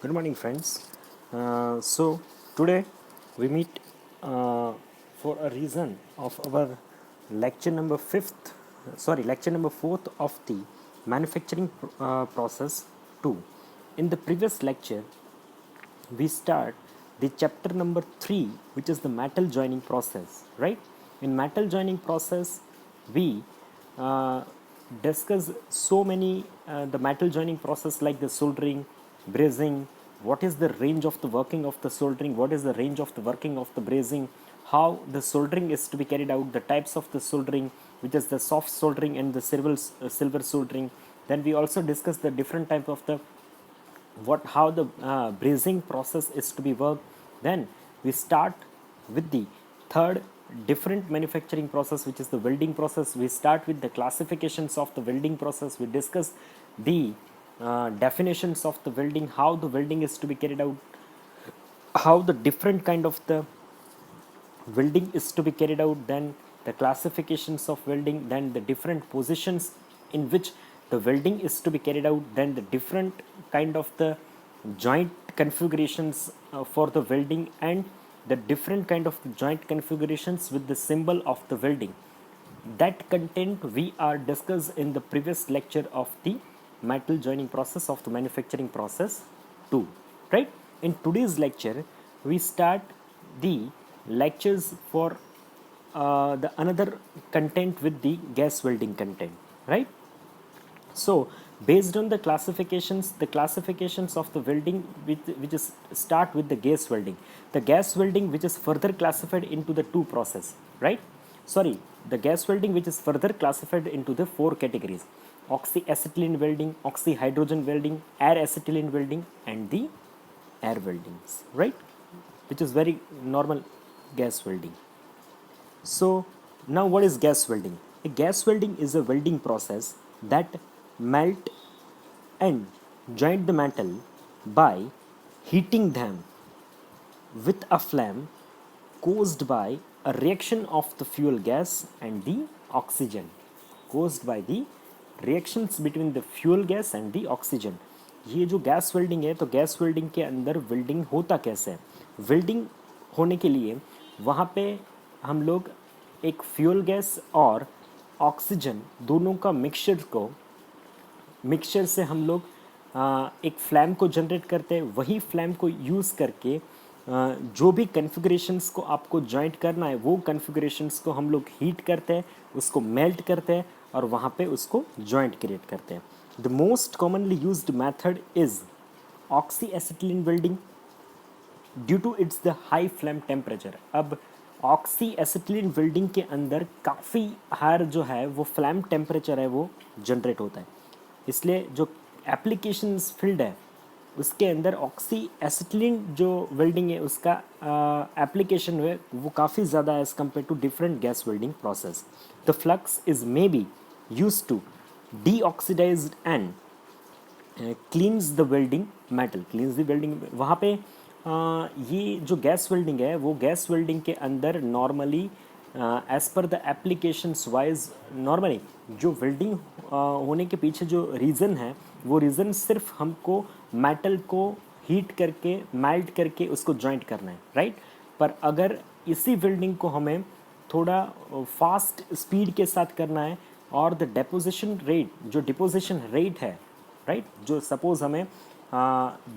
Good morning, friends. So today we meet for a reason of our lecture number lecture number fourth of the manufacturing process two. In the previous lecture, we start the chapter number 3, which is the metal joining process, right? In metal joining process, we uh, discuss so many the metal joining process, like the soldering, brazing, what is the range of the working of the soldering, what is the range of the working of the brazing, how the soldering is to be carried out, the types of the soldering, which is the soft soldering and the silver soldering. Then we also discuss the different type of the how the brazing process is to be worked. Then we start with the third different manufacturing process, which is the welding process. We start with the classifications of the welding process. We discuss the definitions of the welding, how the welding is to be carried out, how the different kind of the welding is to be carried out, then the classifications of welding, then the different positions in which the welding is to be carried out, then the different kind of the joint configurations for the welding, and the different kind of joint configurations with the symbol of the welding. That content we are discussed in the previous lecture of the metal joining process of the manufacturing process 2, right? In today's lecture we start the lectures for the another content with the gas welding content, right? So based on the classifications of the welding, which is start with the gas welding. The gas welding, which is further classified into the two process, right? Sorry, the gas welding, which is further classified into the four categories: oxyacetylene welding, oxyhydrogen welding, air acetylene welding, and the air weldings, right? Which is very normal gas welding. So now what is gas welding? A gas welding is a welding process that melt and joint the metal by heating them with a flame caused by a reaction of the fuel gas and the oxygen. Caused by the reactions between the fuel gas and the oxygen. ये जो gas welding है, तो gas welding के अंदर welding होता कैसे है? Welding होने के लिए वहाँ पे हम लोग एक फ्यूल गैस और ऑक्सीजन दोनों का मिक्सचर से हम लोग एक फ्लैम को जनरेट करते हैं. वही फ्लैम को यूज़ करके जो भी कन्फिगरेशंस को आपको जॉइंट करना है, वो कन्फिगरेशंस को हम लोग हीट करते हैं, उसको मेल्ट करते हैं और वहाँ पे उसको जॉइंट क्रिएट करते हैं. The most commonly used method is oxy acetylene welding due to its the high flame temperature. अब ऑक्सी एसिटिलीन वेल्डिंग के अंदर काफ़ी हायर जो है वो फ्लैम टेम्परेचर है वो जनरेट होता है. इसलिए जो एप्लीकेशंस फील्ड है उसके अंदर ऑक्सी एसिटिलीन जो वेल्डिंग है उसका एप्लीकेशन है वो काफ़ी ज़्यादा है as compare to different gas welding process. The flux is may be use to deoxidise and cleans the welding metal. Cleans the welding वहाँ पे ये जो गैस वेल्डिंग है वो गैस वेल्डिंग के अंदर normally as per the applications wise normally जो welding होने के पीछे जो रीज़न है वो रीज़न सिर्फ हमको मेटल को हीट करके मेल्ट करके उसको जॉइंट करना है, राइट? पर अगर इसी वेल्डिंग को हमें थोड़ा फास्ट स्पीड के साथ करना है और द डिपोजिशन रेट, जो डिपोजिशन रेट है, राइट, जो सपोज हमें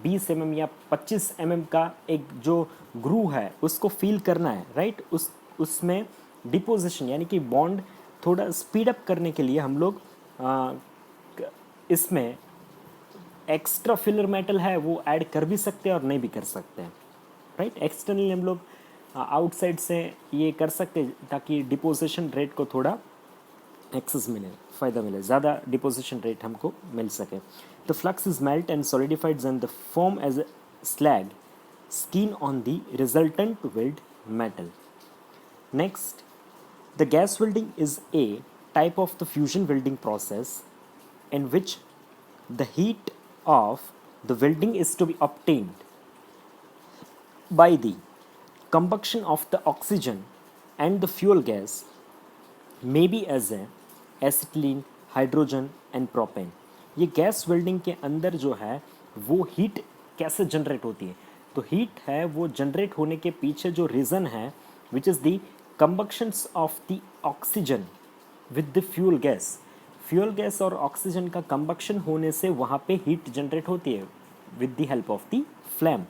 20 mm या 25 mm का एक जो ग्रू है उसको फील करना है, राइट? उसमें डिपोजिशन यानी कि बॉन्ड थोड़ा स्पीड अप करने के लिए हम लोग इसमें एक्स्ट्रा फिलर मेटल है वो ऐड कर भी सकते हैं और नहीं भी कर सकते हैं, राइट? एक्सटर्नली हम लोग आउटसाइड से ये कर सकते हैं ताकि डिपोजिशन रेट को थोड़ा एक्सेस मिले, फ़ायदा मिले, ज़्यादा डिपोजिशन रेट हमको मिल सके. The flux is melt and solidified and the form as a slag skin on the resultant weld metal. Next, the gas welding is a type of the fusion welding process in which the heat of the welding is to be obtained by the combustion of the oxygen and the fuel gas, maybe as a acetylene, hydrogen and propane. ये gas welding के अंदर जो है वो heat कैसे generate होती है? तो हीट है वो जनरेट होने के पीछे जो रीज़न है which is the combustions of the oxygen with the fuel gas और ऑक्सीजन का कंबक्शन होने से वहाँ पे हीट जनरेट होती है with the help of the flame.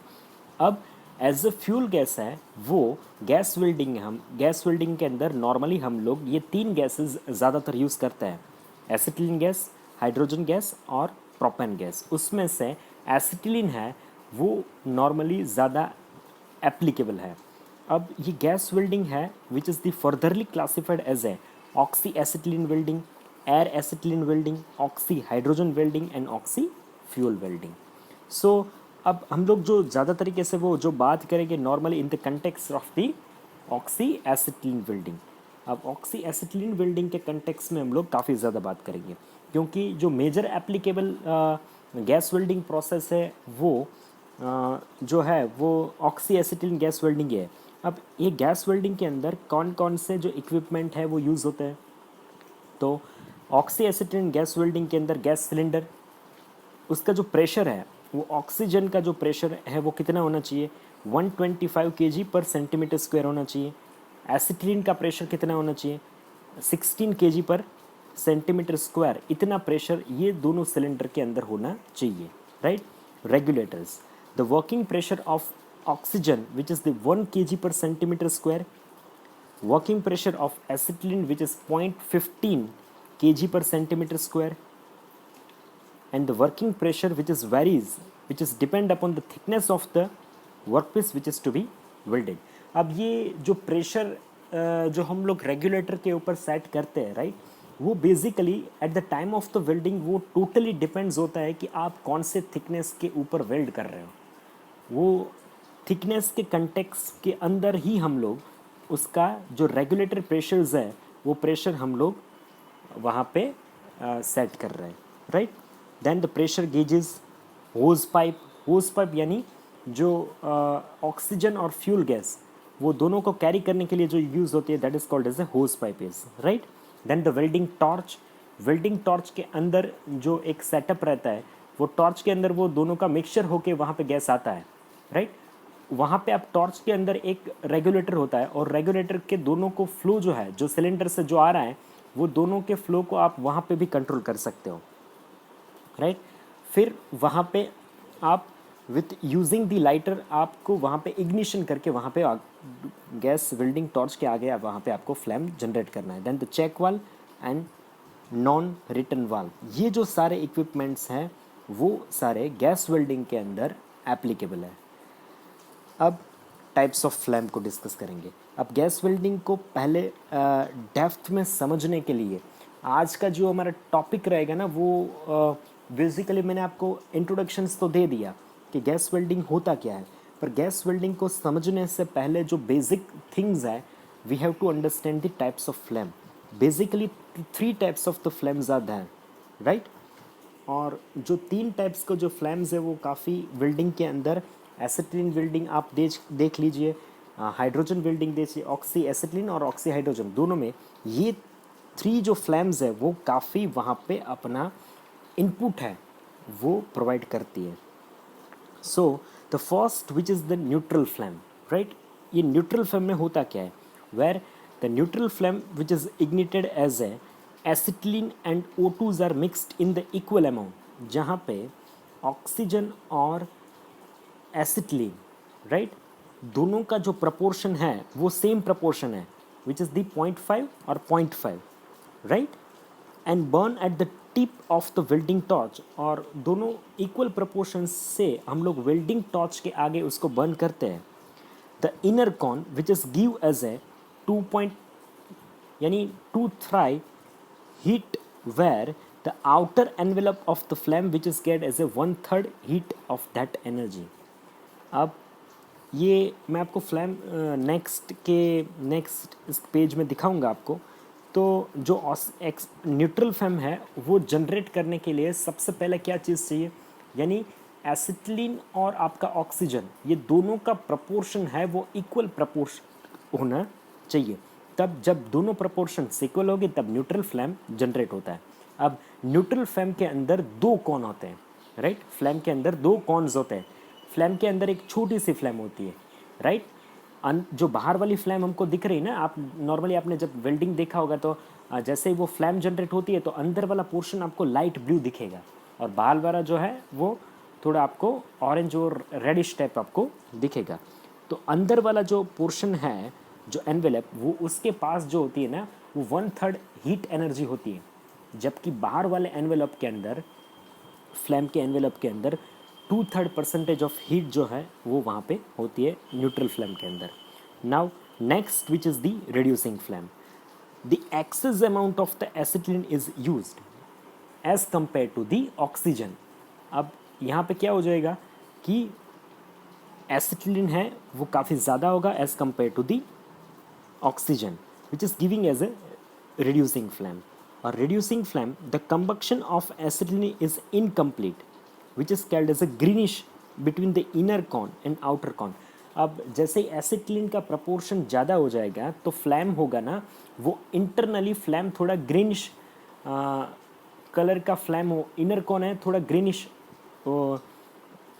अब एज अ फ्यूल गैस है वो गैस वेल्डिंग है, हम गैस वेल्डिंग के अंदर नॉर्मली हम लोग ये तीन गैसेस ज़्यादातर यूज़ करते हैं, एसिटिलीन गैस, हाइड्रोजन गैस और प्रोपेन गैस। उसमें से एसिटिलीन है वो नॉर्मली ज़्यादा एप्लीकेबल है। अब ये गैस वेल्डिंग है which is the furtherly classified as a oxy acetylene welding, air acetylene welding, oxy hydrogen welding and oxy fuel welding. So अब हम लोग जो ज़्यादा तरीके से वो जो बात करेंगे normally in the context of the oxy acetylene welding. अब ऑक्सी एसिटिलीन वेल्डिंग के कंटेक्स्ट में हम लोग काफ़ी ज़्यादा बात करेंगे क्योंकि जो major applicable gas welding process है वो जो है वो ऑक्सी एसिटिलीन गैस वेल्डिंग है। अब ये गैस वेल्डिंग के अंदर कौन कौन से जो इक्विपमेंट है वो यूज़ होते हैं? तो ऑक्सी एसिटिलीन गैस वेल्डिंग के अंदर गैस सिलेंडर, उसका जो प्रेशर है वो ऑक्सीजन का जो प्रेशर है वो कितना होना चाहिए? 125 kg पर सेंटीमीटर स्क्वायर होना चाहिए। एसिटिलीन का प्रेशर कितना होना चाहिए? 16 kg पर सेंटीमीटर स्क्वायर। इतना प्रेशर ये दोनों सिलेंडर के अंदर होना चाहिए, right? Regulators, the working pressure of oxygen which is the 1 kg पर centimetre square, working pressure of acetylene which is 0.15 kg per centimeter square, and the working pressure which is varies which is depend upon the thickness of the workpiece which is to be welded। अब ये जो pressure जो हम लोग regulator के ऊपर set करते हैं, राइट, वो basically at the time of the welding वो टोटली डिपेंड्स होता है कि आप कौन से थिकनेस के ऊपर वेल्ड कर रहे हो। वो थिकनेस के कंटेक्स्ट के अंदर ही हम लोग उसका जो रेगुलेटर प्रेशर्स है वो प्रेशर हम लोग वहाँ पे सेट कर रहे हैं, right? Then the pressure gauges, hose pipe यानी जो ऑक्सीजन और फ्यूल गैस वो दोनों को कैरी करने के लिए जो यूज़ होती है that is called as a hose pipe is, right? Then the welding torch के अंदर जो एक सेटअप रहता है वो टॉर्च के अंदर वो दोनों का मिक्सचर होके वहाँ पे गैस आता है, राइट? वहाँ पे आप टॉर्च के अंदर एक रेगुलेटर होता है और रेगुलेटर के दोनों को फ्लो जो है जो सिलेंडर से जो आ रहा है वो दोनों के फ्लो को आप वहाँ पे भी कंट्रोल कर सकते हो, राइट? फिर वहाँ पे आप विथ यूजिंग द लाइटर आपको वहाँ पे इग्निशन करके वहाँ पे गैस वेल्डिंग टॉर्च के आगे वहाँ पे आपको फ्लेम जनरेट करना है। Then the check valve and non return valve, ये जो सारे इक्विपमेंट्स हैं वो सारे गैस वेल्डिंग के अंदर एप्लीकेबल है। अब टाइप्स ऑफ फ्लेम को डिस्कस करेंगे। अब गैस वेल्डिंग को पहले डेप्थ में समझने के लिए आज का जो हमारा टॉपिक रहेगा ना वो बेसिकली मैंने आपको इंट्रोडक्शंस तो दे दिया कि गैस वेल्डिंग होता क्या है, पर गैस वेल्डिंग को समझने से पहले जो बेसिक थिंग्स है we have to understand the types of flame. Basically 3 types of the flames are there, right? और जो 3 टाइप्स को जो फ्लेम्स है वो काफ़ी वेल्डिंग के अंदर एसिटिलीन वेल्डिंग आप देख लीजिए, हाइड्रोजन वेल्डिंग देखिए, ऑक्सी एसिटिलीन और ऑक्सी हाइड्रोजन दोनों में ये 3 जो फ्लेम्स है वो काफ़ी वहाँ पे अपना इनपुट है वो प्रोवाइड करती है। So the first which is the neutral flame, right? ये न्यूट्रल फ्लेम में होता क्या है? Where the neutral flame which is ignited as a acetylene and O2s are mixed in the equal amount, जहाँ पे ऑक्सीजन और एसिटिलीन, राइट, दोनों का जो प्रपोर्शन है वो सेम प्रपोर्शन है विच इज़ द 0.5 और 0.5, right? And burn at the tip of the welding torch, और दोनों इक्वल प्रपोर्शन से हम लोग वेल्डिंग टॉर्च के आगे उसको बर्न करते हैं। The inner cone which is give as a 2 यानी 2 थ्राई heat where the outer envelope of the flame which is get as a 1/3 heat of that energy। अब ये मैं आपको फ्लेम नेक्स्ट इस पेज में दिखाऊंगा आपको। तो जो न्यूट्रल फ्लेम है वो जनरेट करने के लिए सबसे पहले क्या चीज़ चाहिए, यानी एसिटिलीन और आपका ऑक्सीजन ये दोनों का प्रपोर्शन है वो इक्वल प्रपोर्शन होना चाहिए। तब जब दोनों प्रपोर्शन इक्वल होगी तब न्यूट्रल फ्लेम जनरेट होता है। अब न्यूट्रल फ्लेम के अंदर 2 कॉन होते हैं, राइट? फ्लेम के अंदर 2 कॉन्स होते हैं। फ्लैम के अंदर एक छोटी सी फ्लैम होती है, राइट। जो बाहर वाली फ्लैम हमको दिख रही है ना, आप नॉर्मली आपने जब वेल्डिंग देखा होगा तो जैसे ही वो फ्लैम जनरेट होती है तो अंदर वाला पोर्शन आपको लाइट ब्लू दिखेगा और बाहर वाला जो है वो थोड़ा आपको ऑरेंज और रेडिश टाइप आपको दिखेगा। तो अंदर वाला जो पोर्शन है, जो एनवेलप, वो उसके पास जो होती है ना, वो 1/3 हीट एनर्जी होती है, जबकि बाहर वाले एनवेलप के अंदर, फ्लैम के एनवेलप के अंदर 2/3% ऑफ हीट जो है वो वहाँ पे होती है न्यूट्रल फ्लैम के अंदर। Now next which is the reducing flame. The excess amount of the acetylene is used as compare to the oxygen. अब यहाँ पे क्या हो जाएगा कि एसिटिलीन है वो काफ़ी ज़्यादा होगा as compare to the oxygen, which is giving as a reducing flame. Or reducing flame, the combustion of acetylene is incomplete, which is called as a greenish between the inner cone and outer cone. अब जैसे ही acetylene का proportion ज़्यादा हो जाएगा तो flame होगा ना, वो इंटरनली फ्लैम थोड़ा ग्रीनिश कलर का फ्लैम हो, इनर कॉन है थोड़ा ग्रीनिश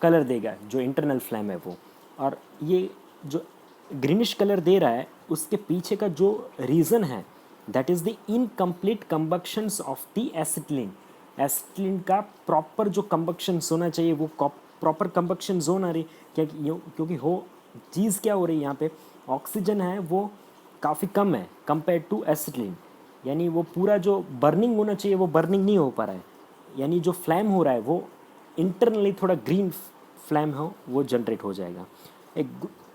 कलर देगा जो इंटरनल फ्लैम है वो। और ये जो ग्रीनिश कलर दे रहा है उसके पीछे का जो रीज़न है, that is the incomplete combustions of the acetylene. Acetylene का प्रॉपर जो कंबक्शंस होना चाहिए वो प्रॉपर कंबक्शन जोन आ रही, क्योंकि हो चीज़ क्या हो रही है यहाँ पे, ऑक्सीजन है वो काफ़ी कम है कंपेयर टू एसिटिलीन, यानी वो पूरा जो बर्निंग होना चाहिए वो बर्निंग नहीं हो पा रहा है, यानी जो फ्लैम हो रहा है वो इंटरनली थोड़ा ग्रीन फ्लैम हो वो जनरेट हो जाएगा, एक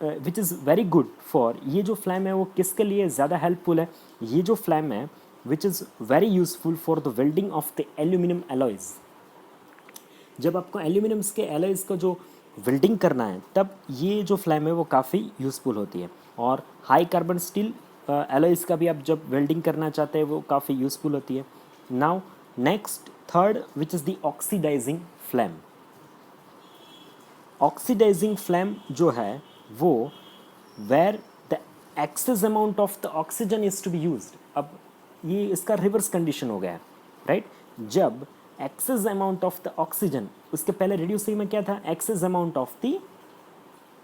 which is very good for, ये जो फ्लैम है वो किसके लिए ज़्यादा हेल्पफुल है, ये जो फ्लैम है which is very useful for the welding of the aluminium alloys. जब आपको एल्यूमिनियम्स के एलॉयज़ को जो वेल्डिंग करना है तब ये जो फ्लैम है वो काफ़ी यूज़फुल होती है। और हाई कार्बन स्टील एलॉयज़ का भी आप जब वेल्डिंग करना चाहते हैं वो काफ़ी यूज़फुल होती है। Now next third which is the oxidising flame. Oxidising flame जो है वो where the excess amount of the oxygen is to be used. अब ये इसका रिवर्स कंडीशन हो गया है, राइट। जब access amount of the oxygen, उसके पहले रिड्यूसिंग में क्या था, एक्सेस अमाउंट ऑफ द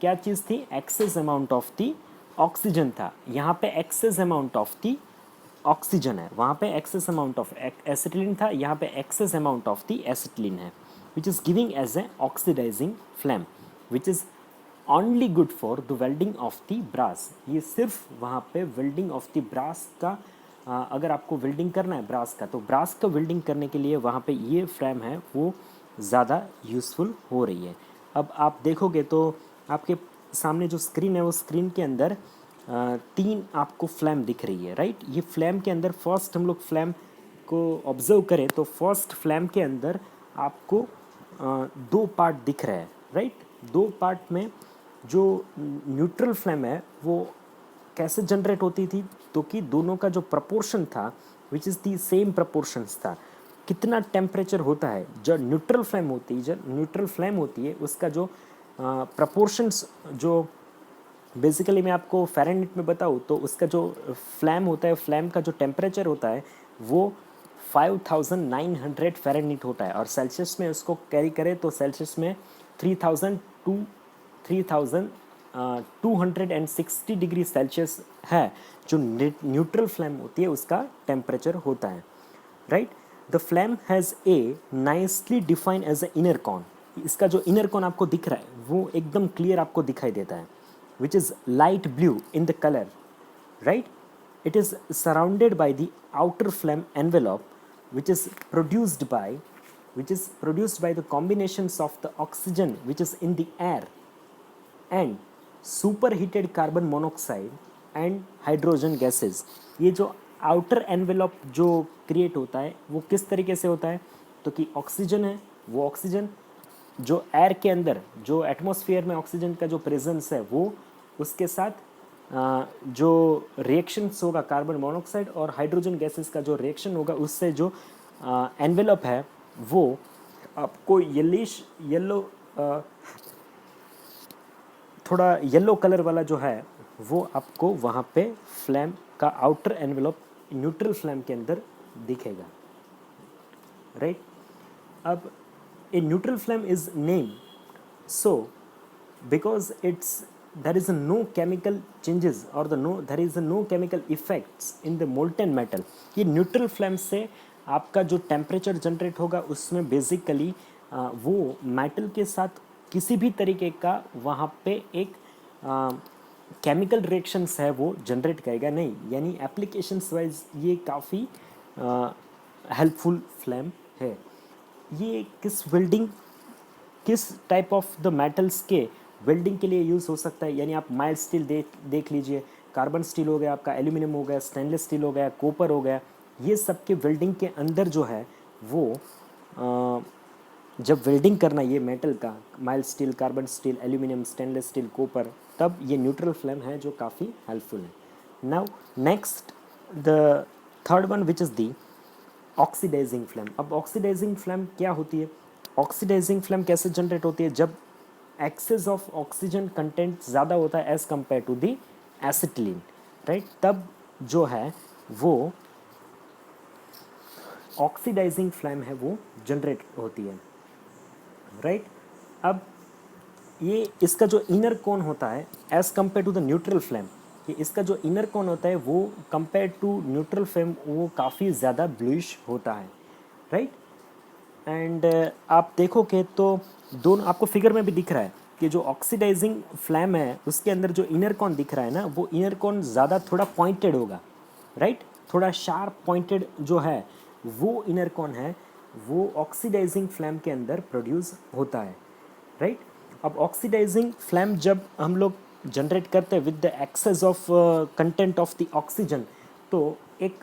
क्या चीज़ थी, access amount of the oxygen था, यहाँ पे excess amount of the oxygen है, वहाँ पे एक्सेस अमाउंट ऑफ एसिटिलीन था, यहाँ पे excess amount of the acetylene है, which is giving as a oxidizing flame, which is only good for the welding of the brass. ये सिर्फ वहाँ पे वेल्डिंग ऑफ द ब्रास का, अगर आपको वेल्डिंग करना है ब्रास का, तो ब्रास का वेल्डिंग करने के लिए वहाँ पे ये फ्लैम है वो ज़्यादा यूज़फुल हो रही है। अब आप देखोगे तो आपके सामने जो स्क्रीन है वो स्क्रीन के अंदर 3 आपको फ्लैम दिख रही है, राइट। ये फ्लैम के अंदर फर्स्ट हम लोग फ्लैम को ऑब्जर्व करें तो फर्स्ट फ्लैम के अंदर आपको 2 पार्ट दिख रहे हैं, राइट। 2 पार्ट में जो न्यूट्रल फ्लैम है वो कैसे जनरेट होती थी, तो कि दोनों का जो प्रपोर्शन था विच इज़ दी सेम प्रपोर्शंस था। कितना टेम्परेचर होता है जब न्यूट्रल फ्लेम होती है उसका जो प्रपोर्शंस, जो बेसिकली मैं आपको फ़ारेनहीट में बताऊँ तो उसका जो फ्लैम होता है, फ्लैम का जो टेम्परेचर होता है वो 5900 फ़ारेनहीट होता है, और सेल्सियस में उसको कैरी करें तो सेल्सियस में 3260 डिग्री सेल्सियस है जो न्यूट्रल फ्लेम होती है उसका टेम्परेचर होता है, right. The flame has a nicely defined as a inner cone. इसका जो इनर कॉन आपको दिख रहा है वो एकदम क्लियर आपको दिखाई देता है, which is light blue in the colour, right. It is surrounded by the outer flame envelope, which is produced by the combinations of the oxygen which is in the air and superheated carbon monoxide and hydrogen gases। ये जो outer envelope जो create होता है वो किस तरीके से होता है, तो कि ऑक्सीजन है, वो ऑक्सीजन जो एयर के अंदर, जो एटमॉस्फेयर में ऑक्सीजन का जो प्रेजेंस है वो उसके साथ जो रिएक्शंस होगा कार्बन मोनोऑक्साइड और हाइड्रोजन गैसेस का जो रिएक्शन होगा उससे जो एनवेलप है वो आपको येलो थोड़ा येलो कलर वाला जो है वो आपको वहाँ पे फ्लेम का आउटर एनवेलप न्यूट्रल फ्लेम के अंदर दिखेगा, राइट। अब a neutral flame is name so because it's there is no chemical changes or there is no chemical effects in the molten metal. ये न्यूट्रल फ्लेम से आपका जो temperature generate होगा उसमें बेसिकली वो मेटल के साथ किसी भी तरीके का वहाँ पे एक केमिकल रिएक्शंस है वो जनरेट करेगा नहीं, यानी एप्लीकेशंस वाइज ये काफ़ी हेल्पफुल फ्लेम है। ये किस टाइप ऑफ द मेटल्स के वेल्डिंग के लिए यूज़ हो सकता है, यानी आप माइल्ड स्टील देख लीजिए, कार्बन स्टील हो गया आपका, एल्यूमिनियम हो गया, स्टेनलेस स्टील हो गया, कॉपर हो गया, ये सब के वेल्डिंग के अंदर जो है वो जब वेल्डिंग करना ये मेटल का, mild steel, carbon steel, aluminium, stainless steel, copper, तब ये न्यूट्रल फ्लेम है जो काफ़ी हेल्पफुल है। Now next the third one which is the oxidising flame. अब ऑक्सीडाइजिंग फ्लेम क्या होती है? ऑक्सीडाइजिंग फ्लेम कैसे जनरेट होती है? जब एक्सेस ऑफ ऑक्सीजन कंटेंट ज़्यादा होता है as compare to the acetylene, right, तब जो है वो ऑक्सीडाइजिंग फ्लेम है वो जनरेट होती है, राइट। अब ये इसका जो इनर कोन होता है as compare to the neutral flame, कि इसका जो इनर कोन होता है वो कंपेयर टू न्यूट्रल फ्लेम वो काफ़ी ज़्यादा ब्लूइश होता है, राइट। एंड आप देखोगे तो दोनों आपको फिगर में भी दिख रहा है कि जो ऑक्सीडाइजिंग फ्लेम है उसके अंदर जो इनर कोन दिख रहा है ना, वो इनर कोन ज़्यादा थोड़ा पॉइंटेड होगा, राइट, थोड़ा शार्प पॉइंटेड जो है वो इनर कोन है वो ऑक्सीडाइजिंग फ्लेम के अंदर प्रोड्यूस होता है, राइट। अब ऑक्सीडाइजिंग फ्लेम जब हम लोग जनरेट करते हैं with the excess of content of the oxygen, तो एक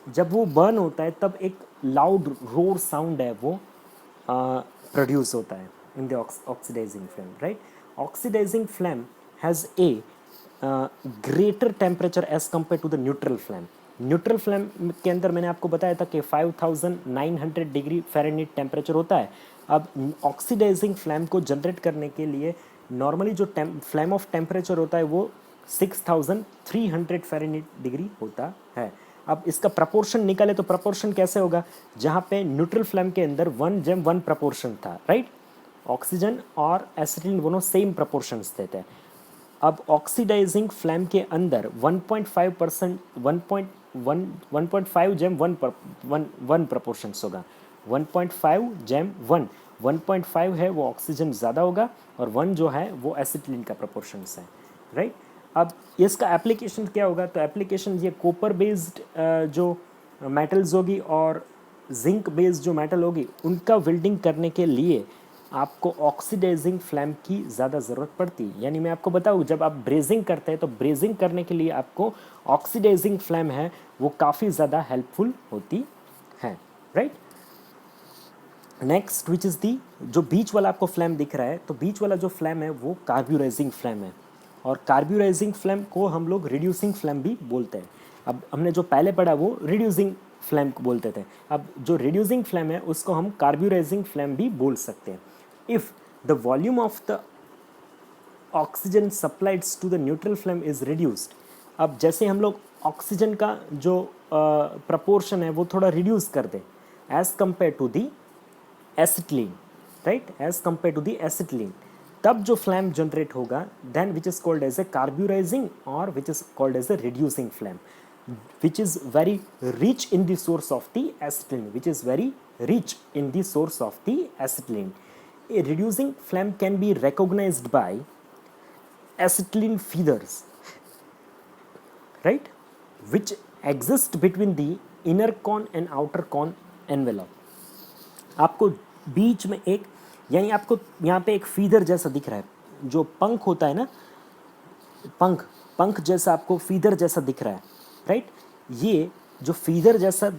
जब वो बर्न होता है तब एक लाउड रोर साउंड है वो प्रोड्यूस होता है in the oxidising flame, right. Oxidising flame has a greater temperature as compare to the neutral flame. Neutral flame के अंदर मैंने आपको बताया था कि 5900 डिग्री फ़ारेनहीट टेम्परेचर होता है। अब ऑक्सीडाइजिंग फ्लेम को जनरेट करने के लिए नॉर्मली जो फ्लेम ऑफ टेम्परेचर होता है वो 6300 फ़ारेनहीट डिग्री होता है। अब इसका प्रपोर्शन निकाले तो प्रपोर्शन कैसे होगा? जहाँ पे न्यूट्रल फ्लेम के अंदर 1:1 प्रपोर्शन था, राइट, ऑक्सीजन और एसिटिलीन दोनों सेम प्रपोर्शंस देते हैं। अब ऑक्सीडाइजिंग फ्लेम के अंदर 1.5% 1.5:1 प्रपोर्शंस होगा। 1.5:1 1.5 है वो ऑक्सीजन ज़्यादा होगा और 1 जो है वो एसिटिलीन का प्रपोर्शंस है, राइट। अब इसका एप्लीकेशन क्या होगा? तो एप्लीकेशन ये कॉपर बेस्ड जो मेटल्स होगी और जिंक बेस्ड जो मेटल होगी उनका वेल्डिंग करने के लिए आपको ऑक्सीडाइजिंग फ्लेम की ज़्यादा ज़रूरत पड़ती है। यानी मैं आपको बताऊँ, जब आप ब्रेजिंग करते हैं तो ब्रेजिंग करने के लिए आपको ऑक्सीडाइजिंग फ्लेम है वो काफ़ी ज़्यादा हेल्पफुल होती है, राइट। नेक्स्ट विच इज़ दी, जो बीच वाला आपको फ्लेम दिख रहा है, तो बीच वाला जो फ्लेम है वो कार्ब्यूराइजिंग फ्लेम है, और कार्ब्यूराइजिंग फ्लेम को हम लोग रिड्यूसिंग फ्लेम भी बोलते हैं। अब हमने जो पहले पढ़ा वो रिड्यूसिंग फ्लेम को बोलते थे, अब जो रिड्यूसिंग फ्लेम है उसको हम कार्ब्यूराइजिंग फ्लेम भी बोल सकते हैं। If the volume of the oxygen supplied to the neutral flame is reduced, अब जैसे हम लोग ऑक्सीजन का जो प्रपोर्शन है वो थोड़ा रिड्यूस कर दें as compare to the acetylene, right, as compare to the acetylene, तब जो फ्लेम जनरेट होगा then which is called as a carburizing और which is called as a reducing flame, which is very rich in the source of the acetylene, which is very rich in the source of the acetylene. A reducing flame can be recognized by acetylene feathers, right, which exist between the inner cone and outer cone envelope. आपको बीच में एक, यानी आपको यहाँ पे एक feather जैसा दिख रहा है, जो पंख होता है ना, पंख जैसा आपको फीदर जैसा दिख रहा है, राइट। ये जो फीदर जैसा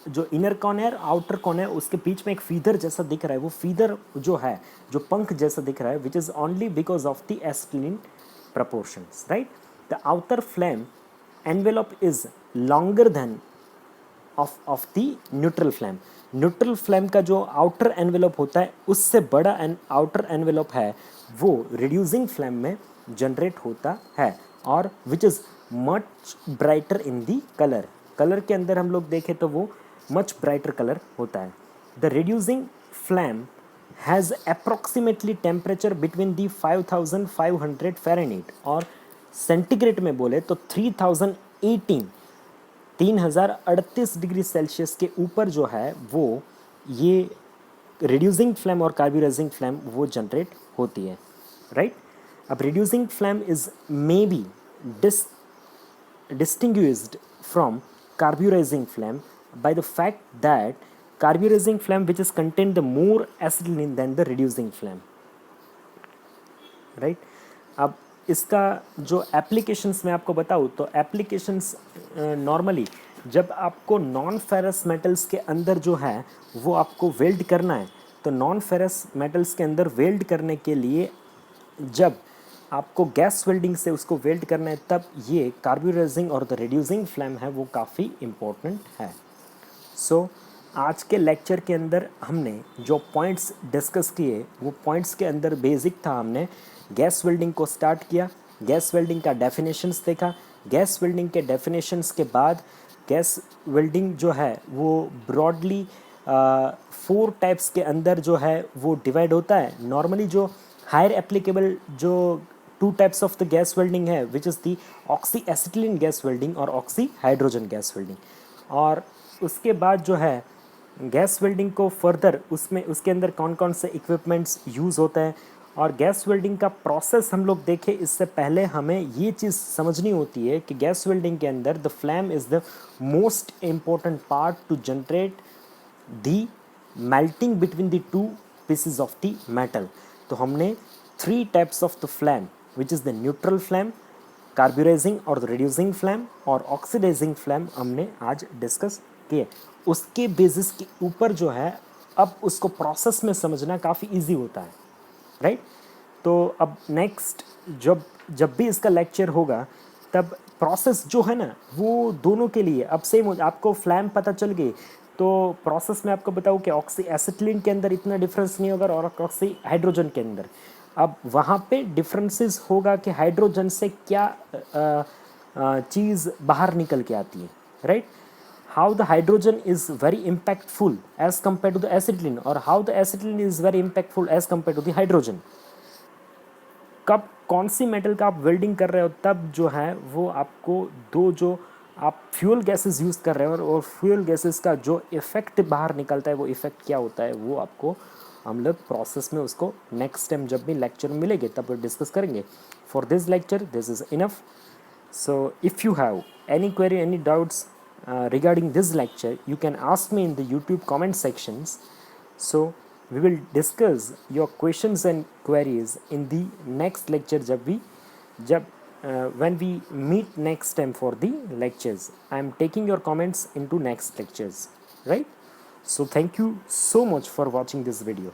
जो इनर कॉर्न है और आउटर कॉर्न है उसके बीच में एक फीदर जैसा दिख रहा है, वो फीदर जो है जो पंख जैसा दिख रहा है which is only because of the acetylene proportions, right. The outer flame envelope is longer than of the neutral flame. Neutral flame का जो आउटर एनवेलप होता है उससे बड़ा आउटर एनवेलप है वो रिड्यूसिंग फ्लेम में जनरेट होता है, और which is much brighter in the colour के अंदर हम लोग देखें तो वो मच ब्राइटर कलर होता है। The reducing flame has approximately temperature between the 5500 Fahrenheit और सेंटीग्रेड में बोले तो 3038 डिग्री सेल्सियस के ऊपर जो है वो ये रिड्यूसिंग फ्लेम और कार्ब्यूराइजिंग फ्लेम वो जनरेट होती है, राइट। अब reducing flame is may B distinguished from carburizing flame by the fact that carburizing flame which is contain the more acetylene than the reducing flame, right. अब इसका जो applications मैं आपको बताऊँ तो एप्लीकेशंस नॉर्मली जब आपको नॉन फेरस मेटल्स के अंदर जो है वो आपको वेल्ड करना है, तो नॉन फेरस मेटल्स के अंदर वेल्ड करने के लिए जब आपको गैस वेल्डिंग से उसको वेल्ड करना है तब ये कार्ब्यूराइजिंग और द रिड्यूसिंग फ्लेम है वो काफ़ी इम्पोर्टेंट है। सो आज के लेक्चर के अंदर हमने जो पॉइंट्स डिस्कस किए वो पॉइंट्स के अंदर बेसिक था, हमने गैस वेल्डिंग को स्टार्ट किया, गैस वेल्डिंग का डेफिनेशंस देखा, गैस वेल्डिंग के डेफिनेशंस के बाद गैस वेल्डिंग जो है वो ब्रॉडली 4 टाइप्स के अंदर जो है वो डिवाइड होता है। नॉर्मली जो हायर एप्लीकेबल जो 2 types of the gas welding है which is the oxy acetylene gas welding और ऑक्सी हाइड्रोजन गैस वेल्डिंग। और उसके बाद जो है गैस वेल्डिंग को फर्दर उसमें उसके अंदर कौन कौन से इक्विपमेंट्स यूज़ होते हैं और गैस वेल्डिंग का प्रोसेस हम लोग देखें इससे पहले हमें ये चीज़ समझनी होती है कि गैस वेल्डिंग के अंदर the flame is the most important part to generate the melting between the 2 pieces of the metal. तो हमने 3 types of the flame which is the neutral flame, carburizing और द रिड्यूसिंग फ्लेम और oxidizing flame हमने आज discuss किए। उसके basis के ऊपर जो है अब उसको प्रोसेस में समझना काफ़ी इजी होता है, राइट। तो अब नेक्स्ट जब जब भी इसका लेक्चर होगा तब प्रोसेस जो है ना वो दोनों के लिए अब सेम हो, आपको फ्लेम पता चल गई तो प्रोसेस में आपको बताऊँ कि ऑक्सी एसिटिलीन के अंदर इतना डिफरेंस नहीं होगा और ऑक्सी हाइड्रोजन के अंदर अब वहाँ पे डिफरेंसेस होगा कि हाइड्रोजन से क्या चीज़ बाहर निकल के आती है, right. how the hydrogen is very impactful as compared to the acetylene और how the acetylene is very impactful as compared to the hydrogen। कब कौन सी मेटल का आप वेल्डिंग कर रहे हो तब जो है वो आपको दो जो आप फ्यूल गैसेस यूज़ कर रहे हो और फ्यूल गैसेस का जो इफ़ेक्ट बाहर निकलता है वो इफ़ेक्ट क्या होता है वो आपको हम लोग प्रोसेस में उसको नेक्स्ट टाइम जब भी लेक्चर में मिलेंगे तब डिस्कस करेंगे। For this lecture this is enough. So if you have any query, any doubts regarding this lecture, you can ask me in the YouTube comment sections. So we will discuss your questions and queries in the next lecture when we meet next time for the lectures. I am taking your comments into next lectures, right? So thank you so much for watching this video.